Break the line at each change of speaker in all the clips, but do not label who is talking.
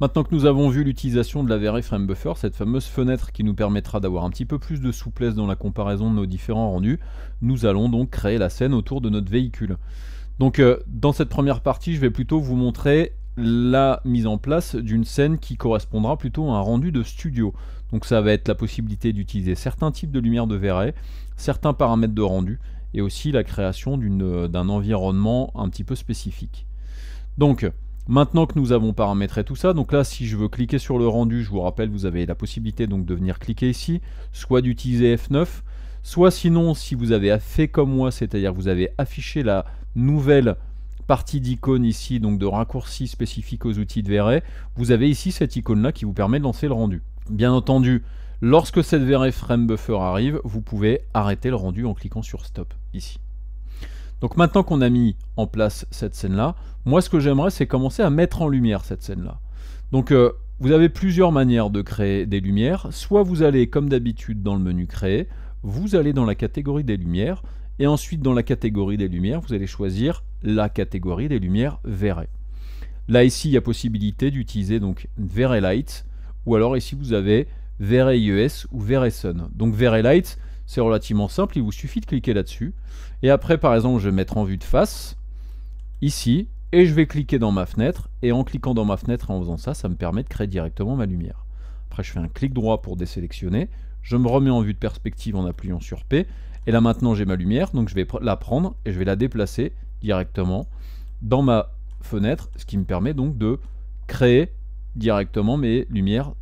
Maintenant que nous avons vu l'utilisation de la V-Ray Frame Buffer, cette fameuse fenêtre qui nous permettra d'avoir un petit peu plus de souplesse dans la comparaison de nos différents rendus, nous allons donc créer la scène autour de notre véhicule. Donc dans cette première partie, je vais plutôt vous montrer la mise en place d'une scène qui correspondra plutôt à un rendu de studio. Donc ça va être la possibilité d'utiliser certains types de lumière de V-Ray, certains paramètres de rendu, et aussi la création d'un environnement un petit peu spécifique. Donc, maintenant que nous avons paramétré tout ça, donc là si je veux cliquer sur le rendu, je vous rappelle, vous avez la possibilité donc de venir cliquer ici, soit d'utiliser F9, soit sinon si vous avez fait comme moi, c'est-à-dire vous avez affiché la nouvelle partie d'icône ici, donc de raccourci spécifique aux outils de V-Ray, vous avez ici cette icône là qui vous permet de lancer le rendu. Bien entendu, lorsque cette V-Ray Frame Buffer arrive, vous pouvez arrêter le rendu en cliquant sur Stop ici. Donc maintenant qu'on a mis en place cette scène-là, moi ce que j'aimerais c'est commencer à mettre en lumière cette scène-là. Donc vous avez plusieurs manières de créer des lumières. Soit vous allez comme d'habitude dans le menu Créer, vous allez dans la catégorie des lumières, et ensuite dans la catégorie des lumières, vous allez choisir la catégorie des lumières V-Ray. Là ici il y a possibilité d'utiliser donc V-Ray Light, ou alors ici vous avez V-Ray ES ou V-Ray Sun. Donc V-Ray Light, c'est relativement simple, il vous suffit de cliquer là-dessus. Et après, par exemple, je vais mettre en vue de face, ici, et je vais cliquer dans ma fenêtre. Et en cliquant dans ma fenêtre et en faisant ça, ça me permet de créer directement ma lumière. Après, je fais un clic droit pour désélectionner. Je me remets en vue de perspective en appuyant sur P. Et là, maintenant, j'ai ma lumière. Donc, je vais la prendre et je vais la déplacer directement dans ma fenêtre. Ce qui me permet donc de créer directement mes lumières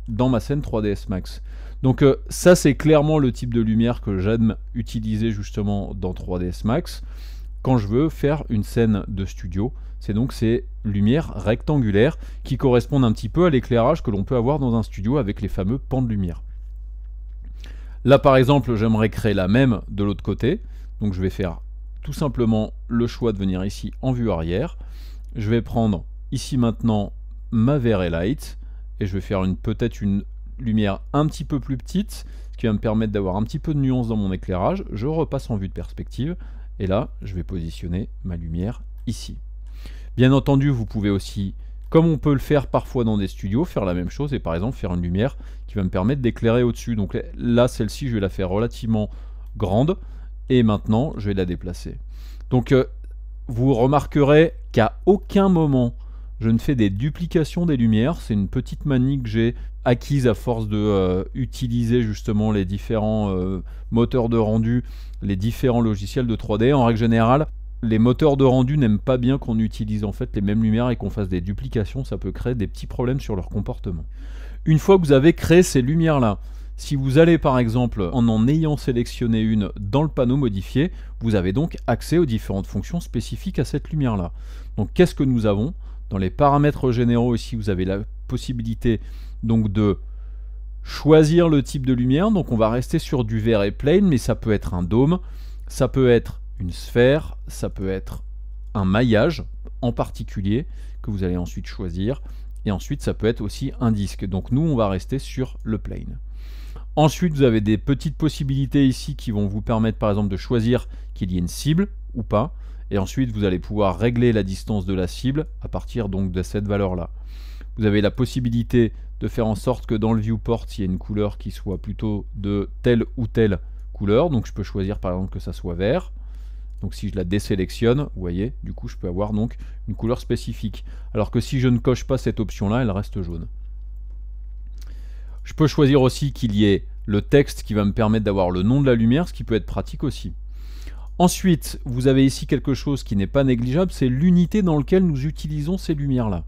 dans ma scène 3ds Max. Donc ça c'est clairement le type de lumière que j'aime utiliser justement dans 3ds Max quand je veux faire une scène de studio. C'est donc ces lumières rectangulaires qui correspondent un petit peu à l'éclairage que l'on peut avoir dans un studio avec les fameux pans de lumière. Là par exemple j'aimerais créer la même de l'autre côté, donc je vais faire tout simplement le choix de venir ici en vue arrière. Je vais prendre ici maintenant ma V-Ray Light et je vais faire peut-être une lumière un petit peu plus petite, ce qui va me permettre d'avoir un petit peu de nuance dans mon éclairage. Je repasse en vue de perspective et là je vais positionner ma lumière ici. Bien entendu vous pouvez aussi, comme on peut le faire parfois dans des studios, faire la même chose et par exemple faire une lumière qui va me permettre d'éclairer au-dessus. Donc là celle-ci je vais la faire relativement grande et maintenant je vais la déplacer. Donc vous remarquerez qu'à aucun moment je ne fais des duplications des lumières, c'est une petite manie que j'ai acquise à force de utiliser justement les différents moteurs de rendu, les différents logiciels de 3D. En règle générale, les moteurs de rendu n'aiment pas bien qu'on utilise en fait les mêmes lumières et qu'on fasse des duplications, ça peut créer des petits problèmes sur leur comportement. Une fois que vous avez créé ces lumières-là, si vous allez par exemple en ayant sélectionné une dans le panneau modifié, vous avez donc accès aux différentes fonctions spécifiques à cette lumière-là. Donc qu'est-ce que nous avons ? Dans les paramètres généraux ici, vous avez la possibilité donc de choisir le type de lumière. Donc on va rester sur du V-Ray Plane, mais ça peut être un dôme, ça peut être une sphère, ça peut être un maillage en particulier que vous allez ensuite choisir. Et ensuite, ça peut être aussi un disque. Donc nous, on va rester sur le plane. Ensuite, vous avez des petites possibilités ici qui vont vous permettre par exemple de choisir qu'il y ait une cible ou pas. Et ensuite, vous allez pouvoir régler la distance de la cible à partir donc de cette valeur-là. Vous avez la possibilité de faire en sorte que dans le viewport, il y ait une couleur qui soit plutôt de telle ou telle couleur. Donc je peux choisir par exemple que ça soit vert. Donc si je la désélectionne, vous voyez, du coup je peux avoir donc une couleur spécifique. Alors que si je ne coche pas cette option-là, elle reste jaune. Je peux choisir aussi qu'il y ait le texte qui va me permettre d'avoir le nom de la lumière, ce qui peut être pratique aussi. Ensuite, vous avez ici quelque chose qui n'est pas négligeable, c'est l'unité dans laquelle nous utilisons ces lumières-là.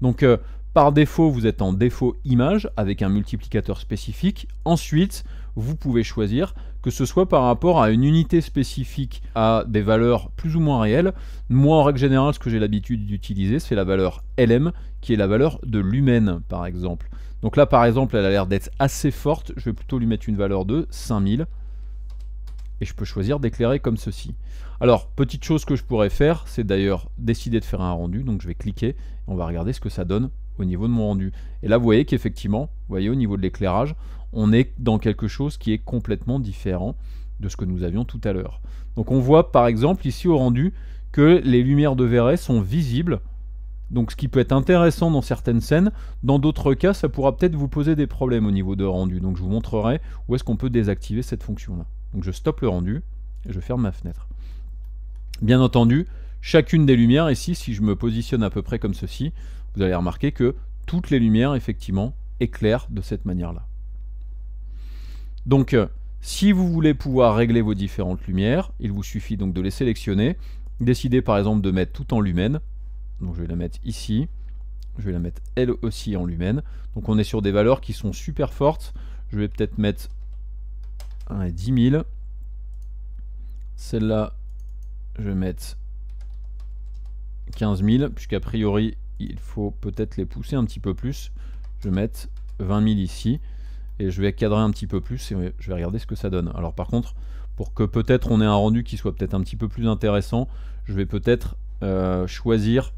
Donc par défaut, vous êtes en défaut image avec un multiplicateur spécifique. Ensuite, vous pouvez choisir que ce soit par rapport à une unité spécifique à des valeurs plus ou moins réelles. Moi, en règle générale, ce que j'ai l'habitude d'utiliser, c'est la valeur LM, qui est la valeur de lumen, par exemple. Donc là, par exemple, elle a l'air d'être assez forte. Je vais plutôt lui mettre une valeur de 5000. Et je peux choisir d'éclairer comme ceci. Alors, petite chose que je pourrais faire, c'est d'ailleurs décider de faire un rendu. Donc je vais cliquer, et on va regarder ce que ça donne au niveau de mon rendu. Et là, vous voyez qu'effectivement, vous voyez au niveau de l'éclairage, on est dans quelque chose qui est complètement différent de ce que nous avions tout à l'heure. Donc on voit par exemple ici au rendu que les lumières de V-Ray sont visibles Donc ce qui peut être intéressant dans certaines scènes, dans d'autres cas ça pourra peut-être vous poser des problèmes au niveau de rendu. Donc je vous montrerai où est-ce qu'on peut désactiver cette fonction-là. Donc je stoppe le rendu et je ferme ma fenêtre. Bien entendu, chacune des lumières ici, si je me positionne à peu près comme ceci, vous allez remarquer que toutes les lumières effectivement éclairent de cette manière-là. Donc si vous voulez pouvoir régler vos différentes lumières, il vous suffit donc de les sélectionner, décider par exemple de mettre tout en lumen. Donc je vais la mettre ici, je vais la mettre elle aussi en lumen. Donc on est sur des valeurs qui sont super fortes. Je vais peut-être mettre 10 000. Celle-là, je vais mettre 15 000, puisqu'a priori, il faut peut-être les pousser un petit peu plus. Je vais mettre 20 000 ici, et je vais cadrer un petit peu plus, et je vais regarder ce que ça donne. Alors par contre, pour que peut-être on ait un rendu qui soit peut-être un petit peu plus intéressant, je vais peut-être choisir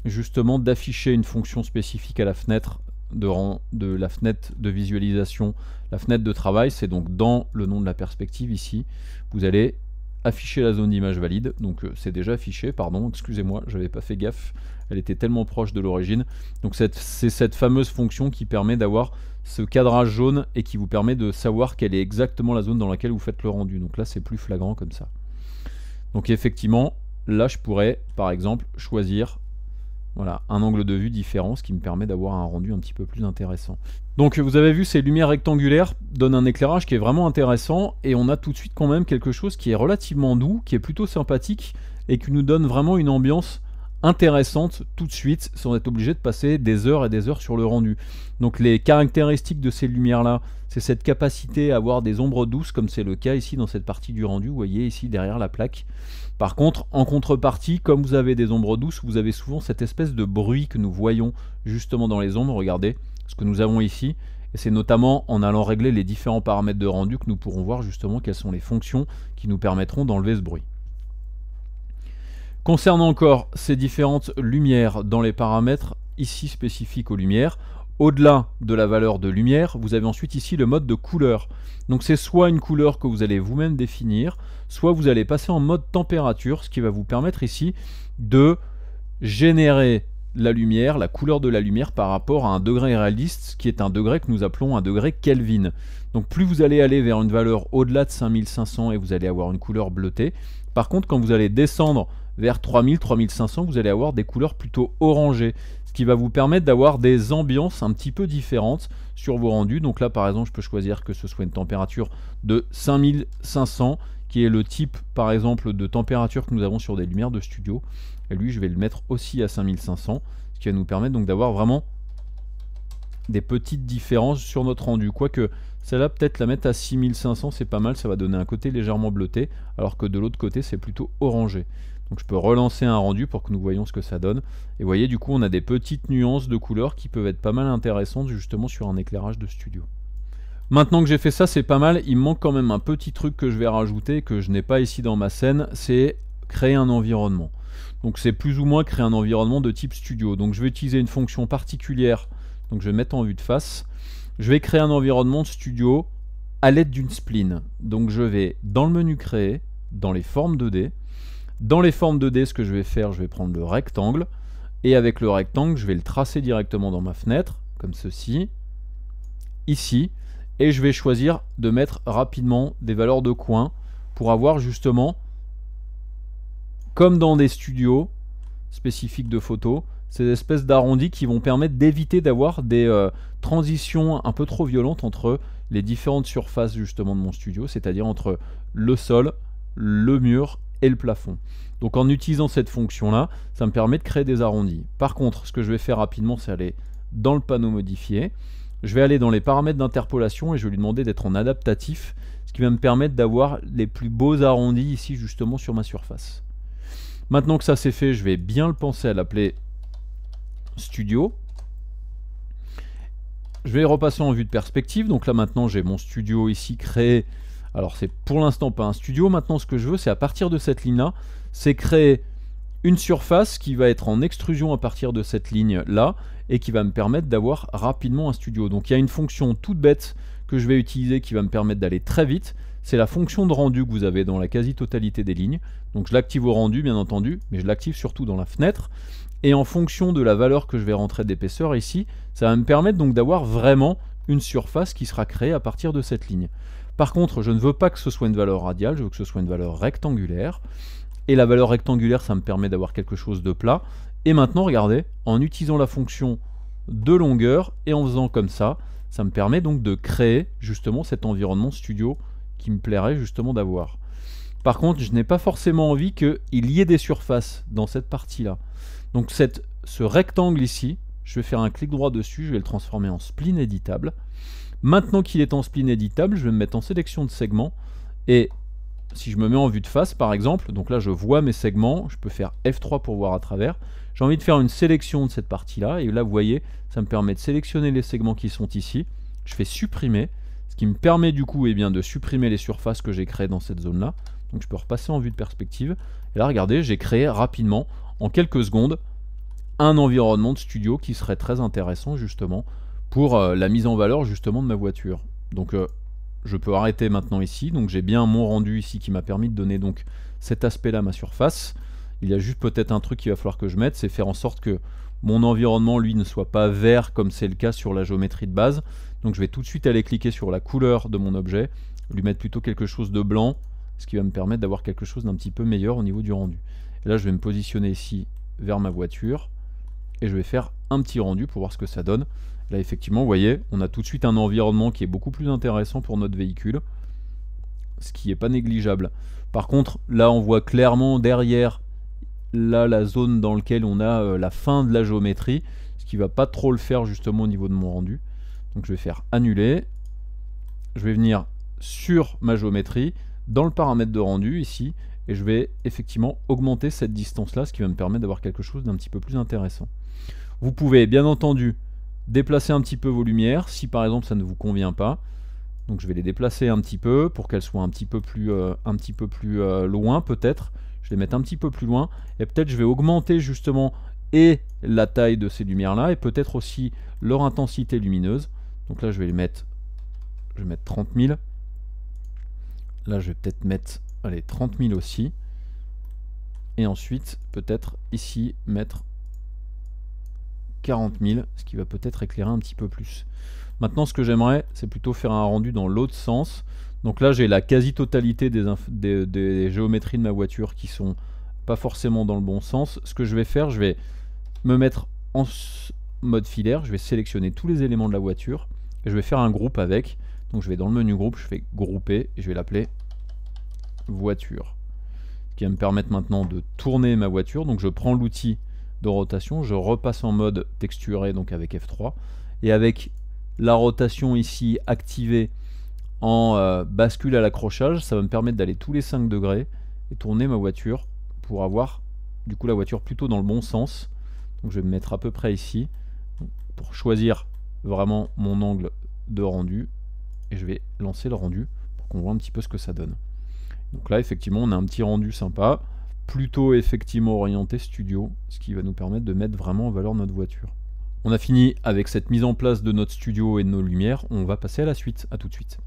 justement d'afficher une fonction spécifique à la fenêtre de la fenêtre de visualisation, la fenêtre de travail. C'est donc dans le nom de la perspective ici, vous allez afficher la zone d'image valide. Donc c'est déjà affiché, pardon, excusez-moi, j'avais pas fait gaffe, elle était tellement proche de l'origine. Donc c'est cette fameuse fonction qui permet d'avoir ce cadrage jaune et qui vous permet de savoir quelle est exactement la zone dans laquelle vous faites le rendu. Donc là c'est plus flagrant comme ça. Donc effectivement, là je pourrais par exemple choisir voilà, un angle de vue différent, ce qui me permet d'avoir un rendu un petit peu plus intéressant. Donc vous avez vu, ces lumières rectangulaires donnent un éclairage qui est vraiment intéressant, et on a tout de suite quand même quelque chose qui est relativement doux, qui est plutôt sympathique, et qui nous donne vraiment une ambiance intéressante tout de suite, sans être obligé de passer des heures et des heures sur le rendu. Donc les caractéristiques de ces lumières-là, c'est cette capacité à avoir des ombres douces, comme c'est le cas ici dans cette partie du rendu, vous voyez ici derrière la plaque. Par contre, en contrepartie, comme vous avez des ombres douces, vous avez souvent cette espèce de bruit que nous voyons justement dans les ombres. Regardez ce que nous avons ici. Et c'est notamment en allant régler les différents paramètres de rendu que nous pourrons voir justement quelles sont les fonctions qui nous permettront d'enlever ce bruit. Concernant encore ces différentes lumières dans les paramètres ici spécifiques aux lumières, au-delà de la valeur de lumière, vous avez ensuite ici le mode de couleur. Donc c'est soit une couleur que vous allez vous-même définir, soit vous allez passer en mode température, ce qui va vous permettre ici de générer la lumière, la couleur de la lumière par rapport à un degré réaliste, qui est un degré que nous appelons un degré Kelvin. Donc plus vous allez aller vers une valeur au-delà de 5500 et vous allez avoir une couleur bleutée. Par contre, quand vous allez descendre vers 3000, 3500, vous allez avoir des couleurs plutôt orangées, ce qui va vous permettre d'avoir des ambiances un petit peu différentes sur vos rendus. Donc là par exemple je peux choisir que ce soit une température de 5500, qui est le type par exemple de température que nous avons sur des lumières de studio, et lui je vais le mettre aussi à 5500, ce qui va nous permettre donc d'avoir vraiment des petites différences sur notre rendu. Quoique celle-là peut-être la mettre à 6500, c'est pas mal, ça va donner un côté légèrement bleuté, alors que de l'autre côté c'est plutôt orangé. Donc je peux relancer un rendu pour que nous voyons ce que ça donne. Et vous voyez, du coup on a des petites nuances de couleurs qui peuvent être pas mal intéressantes justement sur un éclairage de studio. Maintenant que j'ai fait ça, c'est pas mal. Il me manque quand même un petit truc que je vais rajouter, que je n'ai pas ici dans ma scène, c'est créer un environnement. Donc c'est plus ou moins créer un environnement de type studio. Donc je vais utiliser une fonction particulière, donc je vais mettre en vue de face. Je vais créer un environnement de studio à l'aide d'une spline. Donc je vais dans le menu créer, dans les formes 2D. Dans les formes 2D, ce que je vais faire, je vais prendre le rectangle, et avec le rectangle, je vais le tracer directement dans ma fenêtre, comme ceci, ici, et je vais choisir de mettre rapidement des valeurs de coin pour avoir justement, comme dans des studios spécifiques de photos, ces espèces d'arrondis qui vont permettre d'éviter d'avoir des transitions un peu trop violentes entre les différentes surfaces justement de mon studio, c'est-à-dire entre le sol, le mur et le plafond. Donc en utilisant cette fonction là, ça me permet de créer des arrondis. Par contre, ce que je vais faire rapidement, c'est aller dans le panneau modifié, je vais aller dans les paramètres d'interpolation et je vais lui demander d'être en adaptatif, ce qui va me permettre d'avoir les plus beaux arrondis ici justement sur ma surface. Maintenant que ça c'est fait, je vais bien le penser à l'appeler studio. Je vais repasser en vue de perspective, donc là maintenant j'ai mon studio ici créé. Alors c'est pour l'instant pas un studio, maintenant ce que je veux c'est à partir de cette ligne là, c'est créer une surface qui va être en extrusion à partir de cette ligne là et qui va me permettre d'avoir rapidement un studio. Donc il y a une fonction toute bête que je vais utiliser qui va me permettre d'aller très vite, c'est la fonction de rendu que vous avez dans la quasi-totalité des lignes. Donc je l'active au rendu bien entendu, mais je l'active surtout dans la fenêtre. Et en fonction de la valeur que je vais rentrer d'épaisseur ici, ça va me permettre donc d'avoir vraiment une surface qui sera créée à partir de cette ligne. Par contre, je ne veux pas que ce soit une valeur radiale, je veux que ce soit une valeur rectangulaire. Et la valeur rectangulaire, ça me permet d'avoir quelque chose de plat. Et maintenant, regardez, en utilisant la fonction de longueur et en faisant comme ça me permet donc de créer justement cet environnement studio qui me plairait justement d'avoir. Par contre, je n'ai pas forcément envie qu'il y ait des surfaces dans cette partie-là. Donc ce rectangle ici, je vais faire un clic droit dessus, je vais le transformer en spline éditable. Maintenant qu'il est en spline éditable, je vais me mettre en sélection de segments. Et si je me mets en vue de face par exemple, donc là je vois mes segments, je peux faire F3 pour voir à travers. J'ai envie de faire une sélection de cette partie-là, et là vous voyez, ça me permet de sélectionner les segments qui sont ici. Je fais supprimer, ce qui me permet du coup de supprimer les surfaces que j'ai créées dans cette zone-là. Donc je peux repasser en vue de perspective. Et là regardez, j'ai créé rapidement, en quelques secondes, un environnement de studio qui serait très intéressant justement pour la mise en valeur justement de ma voiture. Donc je peux arrêter maintenant ici, donc j'ai bien mon rendu ici qui m'a permis de donner donc cet aspect là à ma surface. Il y a juste peut-être un truc qu'il va falloir que je mette, c'est faire en sorte que mon environnement lui ne soit pas vert comme c'est le cas sur la géométrie de base. Donc je vais tout de suite aller cliquer sur la couleur de mon objet, lui mettre plutôt quelque chose de blanc, ce qui va me permettre d'avoir quelque chose d'un petit peu meilleur au niveau du rendu. Et là je vais me positionner ici vers ma voiture et je vais faire un petit rendu pour voir ce que ça donne. Là effectivement vous voyez, on a tout de suite un environnement qui est beaucoup plus intéressant pour notre véhicule, ce qui n'est pas négligeable. Par contre là on voit clairement derrière là la zone dans laquelle on a la fin de la géométrie, ce qui va pas trop le faire justement au niveau de mon rendu. Donc je vais faire annuler, je vais venir sur ma géométrie, dans le paramètre de rendu ici, et je vais effectivement augmenter cette distance là, ce qui va me permettre d'avoir quelque chose d'un petit peu plus intéressant. Vous pouvez bien entendu déplacer un petit peu vos lumières si par exemple ça ne vous convient pas. Donc je vais les déplacer un petit peu pour qu'elles soient un petit peu plus loin peut-être. Je vais les mettre un petit peu plus loin et peut-être je vais augmenter justement et la taille de ces lumières là et peut-être aussi leur intensité lumineuse. Donc là je vais mettre 30 000. Là je vais peut-être mettre 30 000 aussi. Et ensuite peut-être ici mettre 40 000, ce qui va peut-être éclairer un petit peu plus. Maintenant ce que j'aimerais c'est plutôt faire un rendu dans l'autre sens. Donc là j'ai la quasi-totalité des géométries de ma voiture qui sont pas forcément dans le bon sens. Ce que je vais faire, je vais me mettre en mode filaire, je vais sélectionner tous les éléments de la voiture et je vais faire un groupe avec. Donc je vais dans le menu groupe, je fais grouper et je vais l'appeler voiture. Ce qui va me permettre maintenant de tourner ma voiture. Donc je prends l'outil de rotation, je repasse en mode texturé donc avec F3 et avec la rotation ici activée en bascule à l'accrochage, ça va me permettre d'aller tous les 5 degrés et tourner ma voiture pour avoir du coup la voiture plutôt dans le bon sens. Donc je vais me mettre à peu près ici pour choisir vraiment mon angle de rendu et je vais lancer le rendu pour qu'on voit un petit peu ce que ça donne. Donc là effectivement on a un petit rendu sympa, plutôt effectivement orienté studio, ce qui va nous permettre de mettre vraiment en valeur notre voiture. On a fini avec cette mise en place de notre studio et de nos lumières, on va passer à la suite, à tout de suite.